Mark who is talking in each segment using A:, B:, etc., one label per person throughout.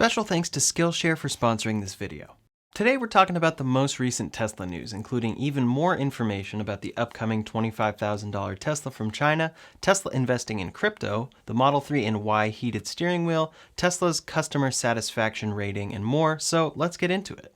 A: Special thanks to Skillshare for sponsoring this video. Today we're talking about the most recent Tesla news, including even more information about the upcoming $25,000 Tesla from China, Tesla investing in crypto, the Model 3 and Y heated steering wheel, Tesla's customer satisfaction rating, and more, so let's get into it.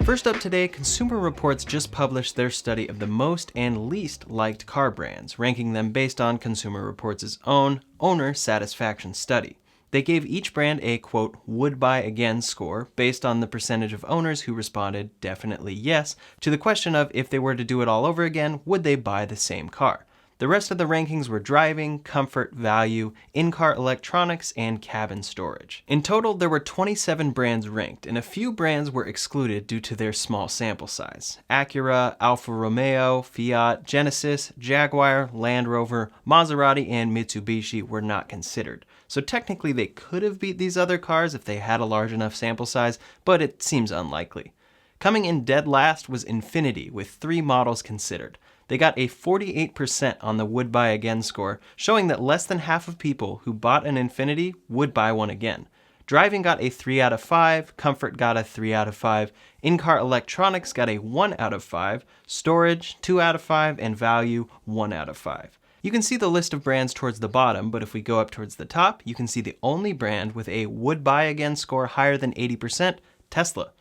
A: First up today, Consumer Reports just published their study of the most and least liked car brands, ranking them based on Consumer Reports' own owner satisfaction study. They gave each brand a, quote, would buy again score based on the percentage of owners who responded definitely yes to the question of if they were to do it all over again, would they buy the same car? The rest of the rankings were driving, comfort, value, in-car electronics, and cabin storage. In total, there were 27 brands ranked, and a few brands were excluded due to their small sample size. Acura, Alfa Romeo, Fiat, Genesis, Jaguar, Land Rover, Maserati, and Mitsubishi were not considered. So technically they could have beat these other cars if they had a large enough sample size, but it seems unlikely. Coming in dead last was Infiniti, with 3 models considered. They got a 48% on the would buy again score, showing that less than half of people who bought an Infiniti would buy one again. Driving got a 3 out of 5, comfort got a 3 out of 5, in-car electronics got a 1 out of 5, storage 2 out of 5, and value 1 out of 5. You can see the list of brands towards the bottom, but if we go up towards the top, you can see the only brand with a would buy again score higher than 80%, Tesla.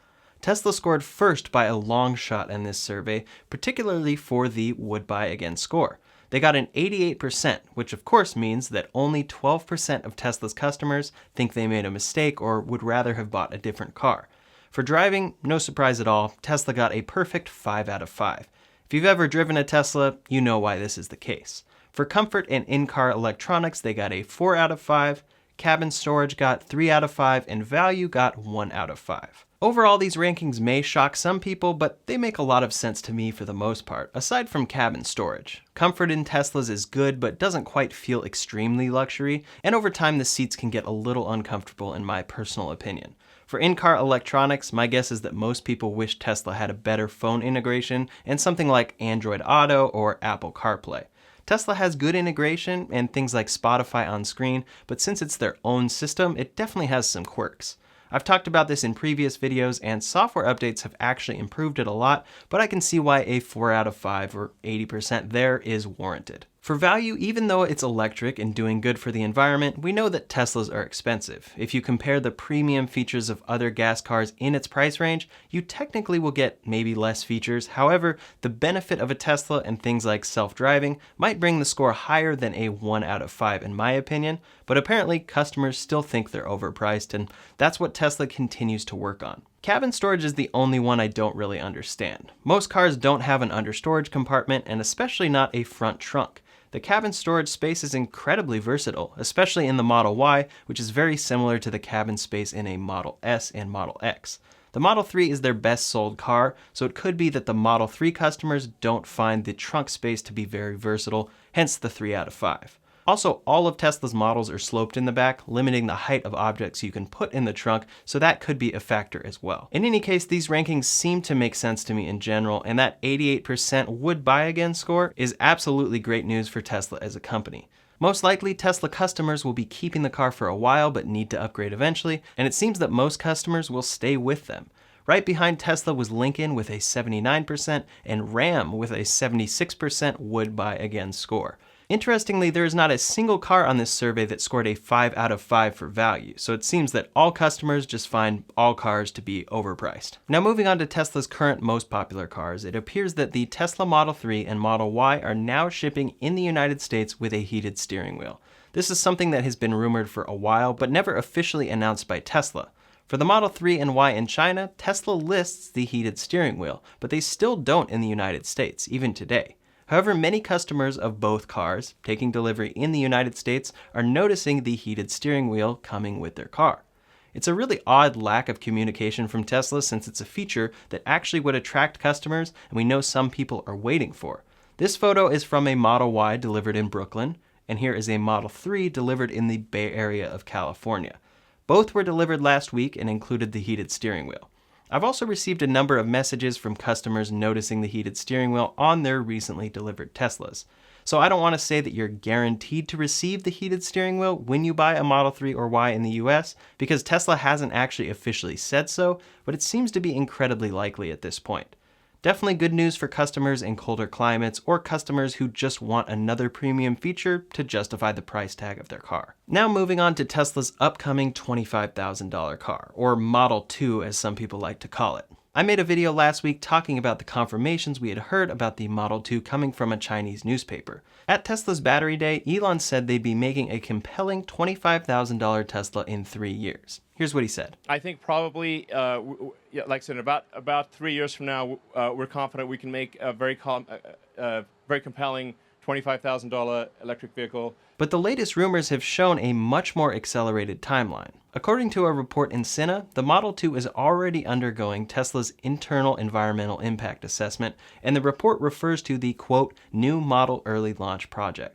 A: Tesla scored first by a long shot in this survey, particularly for the would buy again score. They got an 88%, which of course means that only 12% of Tesla's customers think they made a mistake or would rather have bought a different car. For driving, no surprise at all, Tesla got a perfect 5 out of 5. If you've ever driven a Tesla, you know why this is the case. For comfort and in-car electronics, they got a 4 out of 5, cabin storage got 3 out of 5, and value got 1 out of 5. Overall, these rankings may shock some people, but they make a lot of sense to me for the most part, aside from cabin storage. Comfort in Teslas is good, but doesn't quite feel extremely luxury, and over time the seats can get a little uncomfortable in my personal opinion. For in-car electronics, my guess is that most people wish Tesla had a better phone integration and something like Android Auto or Apple CarPlay. Tesla has good integration and things like Spotify on screen, but since it's their own system, it definitely has some quirks. I've talked about this in previous videos, and software updates have actually improved it a lot, but I can see why a 4 out of 5 or 80% there is warranted. For value, even though it's electric and doing good for the environment, we know that Teslas are expensive. If you compare the premium features of other gas cars in its price range, you technically will get maybe less features. However, the benefit of a Tesla and things like self-driving might bring the score higher than a 1 out of 5 in my opinion, but apparently customers still think they're overpriced, and that's what Tesla continues to work on. Cabin storage is the only one I don't really understand. Most cars don't have an understorage compartment, and especially not a front trunk. The cabin storage space is incredibly versatile, especially in the Model Y, which is very similar to the cabin space in a Model S and Model X. The Model 3 is their best sold car, so it could be that the Model 3 customers don't find the trunk space to be very versatile, hence the 3 out of 5. Also, all of Tesla's models are sloped in the back, limiting the height of objects you can put in the trunk, so that could be a factor as well. In any case, these rankings seem to make sense to me in general, and that 88% would buy again score is absolutely great news for Tesla as a company. Most likely, Tesla customers will be keeping the car for a while but need to upgrade eventually, and it seems that most customers will stay with them. Right behind Tesla was Lincoln with a 79% and Ram with a 76% would buy again score. Interestingly, there is not a single car on this survey that scored a 5 out of 5 for value, so it seems that all customers just find all cars to be overpriced. Now moving on to Tesla's current most popular cars, it appears that the Tesla Model 3 and Model Y are now shipping in the United States with a heated steering wheel. This is something that has been rumored for a while, but never officially announced by Tesla. For the Model 3 and Y in China, Tesla lists the heated steering wheel, but they still don't in the United States, even today. However, many customers of both cars taking delivery in the United States are noticing the heated steering wheel coming with their car. It's a really odd lack of communication from Tesla since it's a feature that actually would attract customers and we know some people are waiting for. This photo is from a Model Y delivered in Brooklyn, and here is a Model 3 delivered in the Bay Area of California. Both were delivered last week and included the heated steering wheel. I've also received a number of messages from customers noticing the heated steering wheel on their recently delivered Teslas. So I don't want to say that you're guaranteed to receive the heated steering wheel when you buy a Model 3 or Y in the US, because Tesla hasn't actually officially said so, but it seems to be incredibly likely at this point. Definitely good news for customers in colder climates or customers who just want another premium feature to justify the price tag of their car. Now moving on to Tesla's upcoming $25,000 car, or Model 2 as some people like to call it. I made a video last week talking about the confirmations we had heard about the Model 2 coming from a Chinese newspaper. At Tesla's Battery Day, Elon said they'd be making a compelling $25,000 Tesla in 3 years. Here's what he said.
B: I think probably, like I said, about 3 years from now, we're confident we can make a very compelling $25,000 electric vehicle.
A: But the latest rumors have shown a much more accelerated timeline. According to a report in Sina, the Model 2 is already undergoing Tesla's internal environmental impact assessment, and the report refers to the, quote, new model early launch project.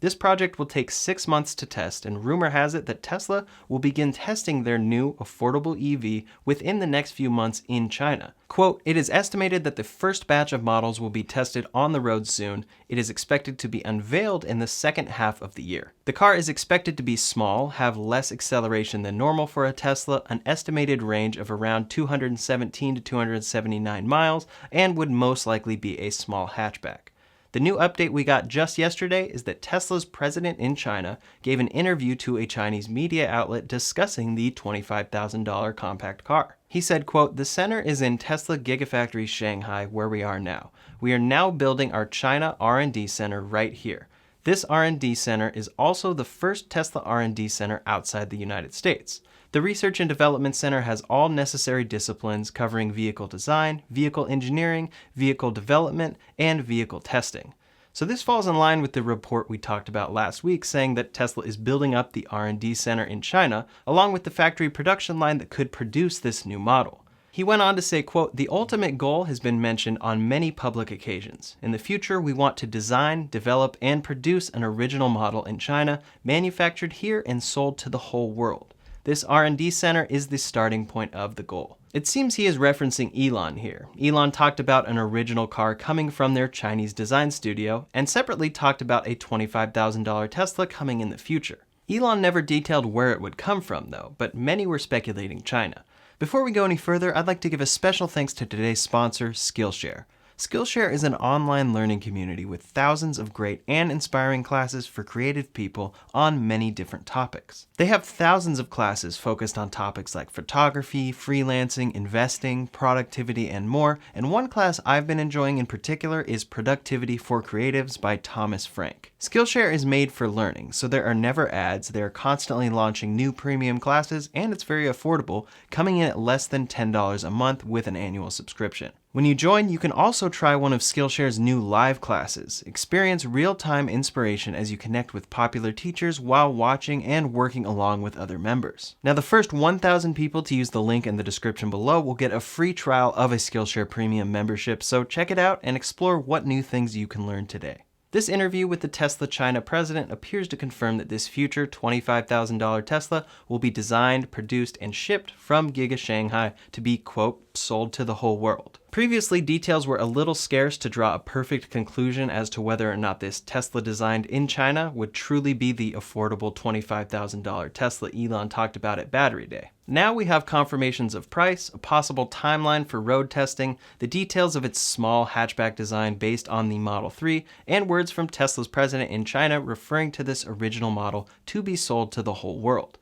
A: This project will take 6 months to test, and rumor has it that Tesla will begin testing their new affordable EV within the next few months in China. Quote, it is estimated that the first batch of models will be tested on the road soon. It is expected to be unveiled in the second half of the year. The car is expected to be small, have less acceleration than normal for a Tesla, an estimated range of around 217 to 279 miles, and would most likely be a small hatchback. The new update we got just yesterday is that Tesla's president in China gave an interview to a Chinese media outlet discussing the $25,000 compact car. He said, quote, the center is in Tesla Gigafactory Shanghai, where we are now. We are now building our China R&D center right here. This R&D center is also the first Tesla R&D center outside the United States. The Research and Development Center has all necessary disciplines covering vehicle design, vehicle engineering, vehicle development, and vehicle testing. So this falls in line with the report we talked about last week saying that Tesla is building up the R&D center in China, along with the factory production line that could produce this new model. He went on to say, quote, the ultimate goal has been mentioned on many public occasions. In the future, we want to design, develop, and produce an original model in China, manufactured here and sold to the whole world. This R&D center is the starting point of the goal. It seems he is referencing Elon here. Elon talked about an original car coming from their Chinese design studio, and separately talked about a $25,000 Tesla coming in the future. Elon never detailed where it would come from though, but many were speculating China. Before we go any further, I'd like to give a special thanks to today's sponsor, Skillshare. Skillshare is an online learning community with thousands of great and inspiring classes for creative people on many different topics. They have thousands of classes focused on topics like photography, freelancing, investing, productivity, and more, and one class I've been enjoying in particular is Productivity for Creatives by Thomas Frank. Skillshare is made for learning, so there are never ads, they are constantly launching new premium classes, and it's very affordable, coming in at less than $10 a month with an annual subscription. When you join, you can also try one of Skillshare's new live classes. Experience real-time inspiration as you connect with popular teachers while watching and working along with other members. Now, the first 1,000 people to use the link in the description below will get a free trial of a Skillshare Premium membership, so check it out and explore what new things you can learn today. This interview with the Tesla China president appears to confirm that this future $25,000 Tesla will be designed, produced, and shipped from Giga Shanghai to be, quote, sold to the whole world. Previously, details were a little scarce to draw a perfect conclusion as to whether or not this Tesla designed in China would truly be the affordable $25,000 Tesla Elon talked about at Battery Day. Now we have confirmations of price, a possible timeline for road testing, the details of its small hatchback design based on the Model 3, and words from Tesla's president in China referring to this original model to be sold to the whole world.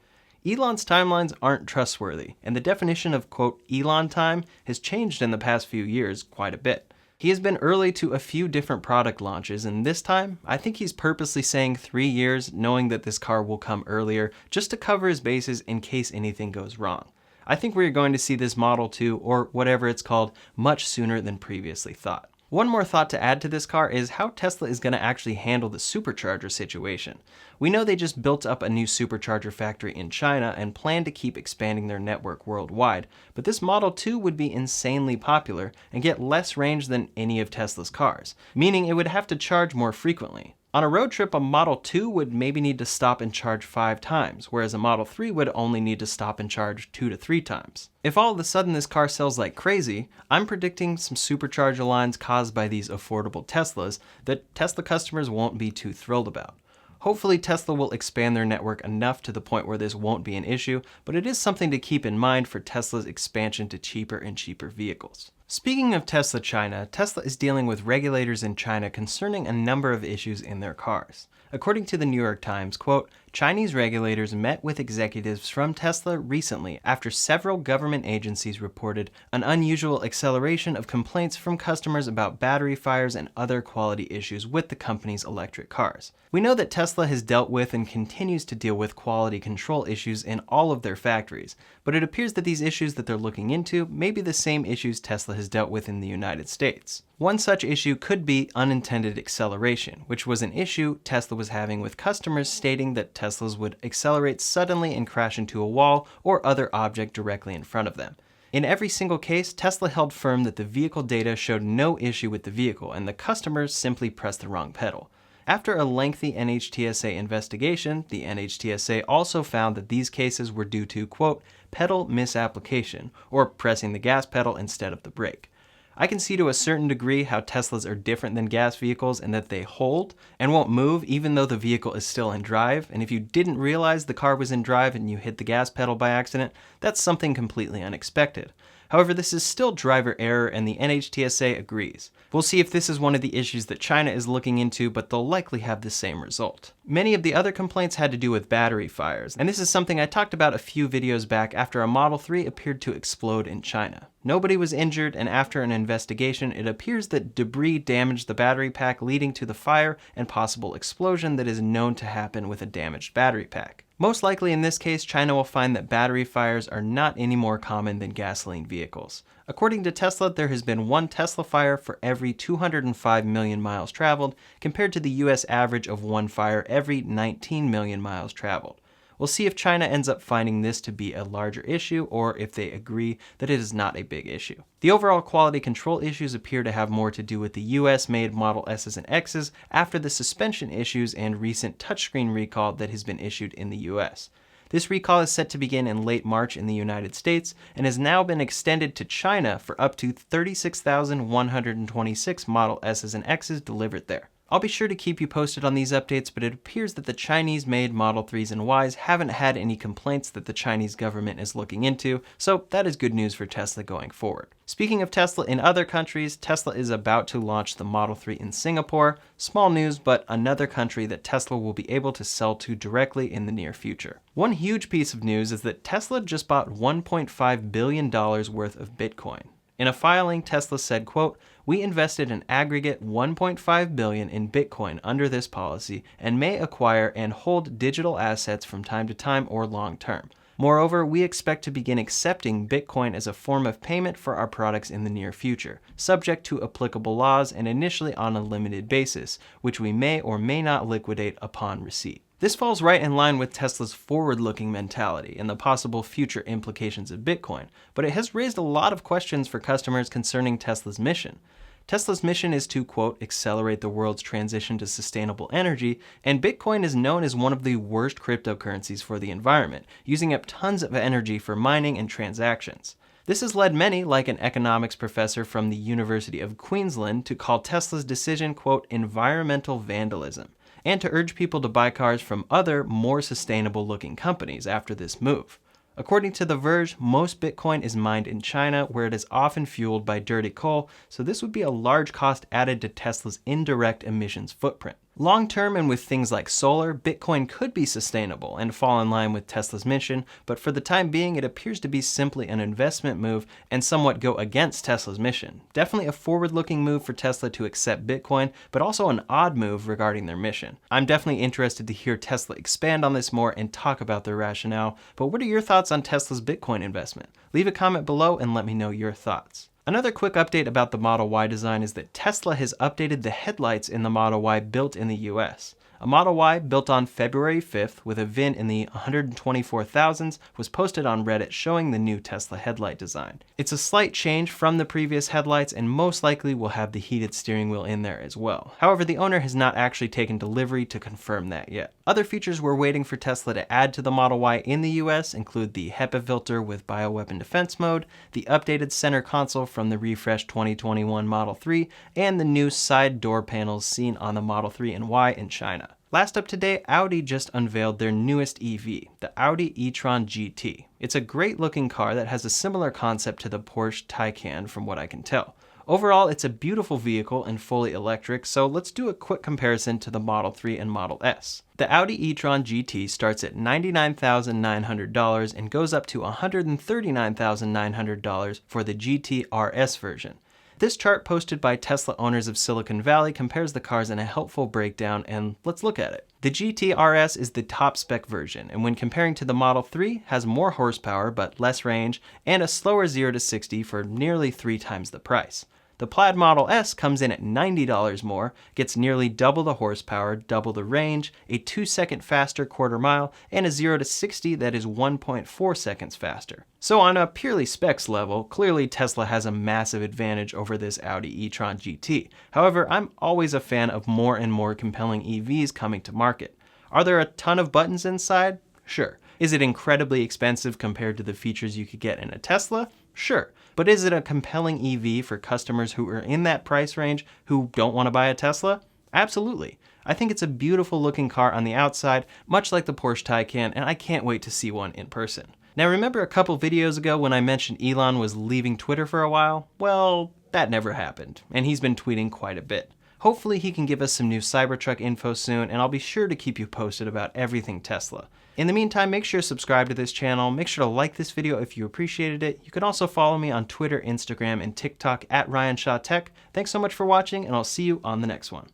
A: Elon's timelines aren't trustworthy, and the definition of, quote, Elon time has changed in the past few years quite a bit. He has been early to a few different product launches, and this time, I think he's purposely saying 3 years, knowing that this car will come earlier, just to cover his bases in case anything goes wrong. I think we're going to see this Model 2, or whatever it's called, much sooner than previously thought. One more thought to add to this car is how Tesla is going to actually handle the supercharger situation. We know they just built up a new supercharger factory in China and plan to keep expanding their network worldwide, but this Model 2 would be insanely popular and get less range than any of Tesla's cars, meaning it would have to charge more frequently. On a road trip, a Model 2 would maybe need to stop and charge 5 times, whereas a Model 3 would only need to stop and charge 2 to 3 times. If all of a sudden this car sells like crazy, I'm predicting some supercharger lines caused by these affordable Teslas that Tesla customers won't be too thrilled about. Hopefully Tesla will expand their network enough to the point where this won't be an issue, but it is something to keep in mind for Tesla's expansion to cheaper and cheaper vehicles. Speaking of Tesla China, Tesla is dealing with regulators in China concerning a number of issues in their cars. According to the New York Times, quote, Chinese regulators met with executives from Tesla recently after several government agencies reported an unusual acceleration of complaints from customers about battery fires and other quality issues with the company's electric cars. We know that Tesla has dealt with and continues to deal with quality control issues in all of their factories, but it appears that these issues that they're looking into may be the same issues Tesla has dealt with in the United States. One such issue could be unintended acceleration, which was an issue Tesla was having with customers stating that Teslas would accelerate suddenly and crash into a wall or other object directly in front of them. In every single case, Tesla held firm that the vehicle data showed no issue with the vehicle and the customers simply pressed the wrong pedal. After a lengthy NHTSA investigation, the NHTSA also found that these cases were due to, quote, pedal misapplication, or pressing the gas pedal instead of the brake. I can see to a certain degree how Teslas are different than gas vehicles in that they hold and won't move even though the vehicle is still in drive, and if you didn't realize the car was in drive and you hit the gas pedal by accident, that's something completely unexpected. However, this is still driver error and the NHTSA agrees. We'll see if this is one of the issues that China is looking into, but they'll likely have the same result. Many of the other complaints had to do with battery fires, and this is something I talked about a few videos back after a Model 3 appeared to explode in China. Nobody was injured, and after an investigation, it appears that debris damaged the battery pack, leading to the fire and possible explosion that is known to happen with a damaged battery pack. Most likely in this case, China will find that battery fires are not any more common than gasoline vehicles. According to Tesla, there has been one Tesla fire for every 205 million miles traveled, compared to the US average of one fire every 19 million miles traveled. We'll see if China ends up finding this to be a larger issue or if they agree that it is not a big issue. The overall quality control issues appear to have more to do with the US-made Model S's and X's after the suspension issues and recent touchscreen recall that has been issued in the US. This recall is set to begin in late March in the United States and has now been extended to China for up to 36,126 Model S's and X's delivered there. I'll be sure to keep you posted on these updates, but it appears that the Chinese-made Model 3s and Ys haven't had any complaints that the Chinese government is looking into, so that is good news for Tesla going forward. Speaking of Tesla in other countries, Tesla is about to launch the Model 3 in Singapore. Small news, but another country that Tesla will be able to sell to directly in the near future. One huge piece of news is that Tesla just bought $1.5 billion worth of Bitcoin. In a filing, Tesla said, quote, we invested an aggregate $1.5 billion in Bitcoin under this policy and may acquire and hold digital assets from time to time or long term. Moreover, we expect to begin accepting Bitcoin as a form of payment for our products in the near future, subject to applicable laws and initially on a limited basis, which we may or may not liquidate upon receipt. This falls right in line with Tesla's forward-looking mentality and the possible future implications of Bitcoin, but it has raised a lot of questions for customers concerning Tesla's mission. Tesla's mission is to, quote, accelerate the world's transition to sustainable energy, and Bitcoin is known as one of the worst cryptocurrencies for the environment, using up tons of energy for mining and transactions. This has led many, like an economics professor from the University of Queensland, to call Tesla's decision, quote, environmental vandalism, and to urge people to buy cars from other, more sustainable-looking companies after this move. According to The Verge, most Bitcoin is mined in China, where it is often fueled by dirty coal, so this would be a large cost added to Tesla's indirect emissions footprint. Long term and with things like solar, Bitcoin could be sustainable and fall in line with Tesla's mission, but for the time being it appears to be simply an investment move and somewhat go against Tesla's mission. Definitely a forward-looking move for Tesla to accept Bitcoin, but also an odd move regarding their mission. I'm definitely interested to hear Tesla expand on this more and talk about their rationale, but what are your thoughts on Tesla's Bitcoin investment? Leave a comment below and let me know your thoughts. Another quick update about the Model Y design is that Tesla has updated the headlights in the Model Y built in the US. A Model Y built on February 5th with a VIN in the 124,000s was posted on Reddit showing the new Tesla headlight design. It's a slight change from the previous headlights and most likely will have the heated steering wheel in there as well. However, the owner has not actually taken delivery to confirm that yet. Other features we're waiting for Tesla to add to the Model Y in the US include the HEPA filter with bioweapon defense mode, the updated center console from the refreshed 2021 Model 3, and the new side door panels seen on the Model 3 and Y in China. Last up to date, Audi just unveiled their newest EV, the Audi e-tron GT. It's a great looking car that has a similar concept to the Porsche Taycan from what I can tell. Overall, it's a beautiful vehicle and fully electric, so let's do a quick comparison to the Model 3 and Model S. The Audi e-tron GT starts at $99,900 and goes up to $139,900 for the GT RS version. This chart posted by Tesla owners of Silicon Valley compares the cars in a helpful breakdown, and let's look at it. The GT RS is the top spec version, and when comparing to the Model 3, has more horsepower but less range, and a slower 0 to 60 for nearly 3 times the price. The Plaid Model S comes in at $90 more, gets nearly double the horsepower, double the range, a 2-second faster quarter mile, and a 0 to 60 that is 1.4 seconds faster. So on a purely specs level, clearly Tesla has a massive advantage over this Audi e-tron GT. However, I'm always a fan of more and more compelling EVs coming to market. Are there a ton of buttons inside? Sure. Is it incredibly expensive compared to the features you could get in a Tesla? Sure. But is it a compelling EV for customers who are in that price range who don't want to buy a Tesla? Absolutely. I think it's a beautiful looking car on the outside, much like the Porsche Taycan, and I can't wait to see one in person. Now remember a couple videos ago when I mentioned Elon was leaving Twitter for a while? Well, that never happened, and he's been tweeting quite a bit. Hopefully he can give us some new Cybertruck info soon, and I'll be sure to keep you posted about everything Tesla. In the meantime, make sure to subscribe to this channel, make sure to like this video if you appreciated it. You can also follow me on Twitter, Instagram, and TikTok at RyanShawTech. Thanks so much for watching, and I'll see you on the next one.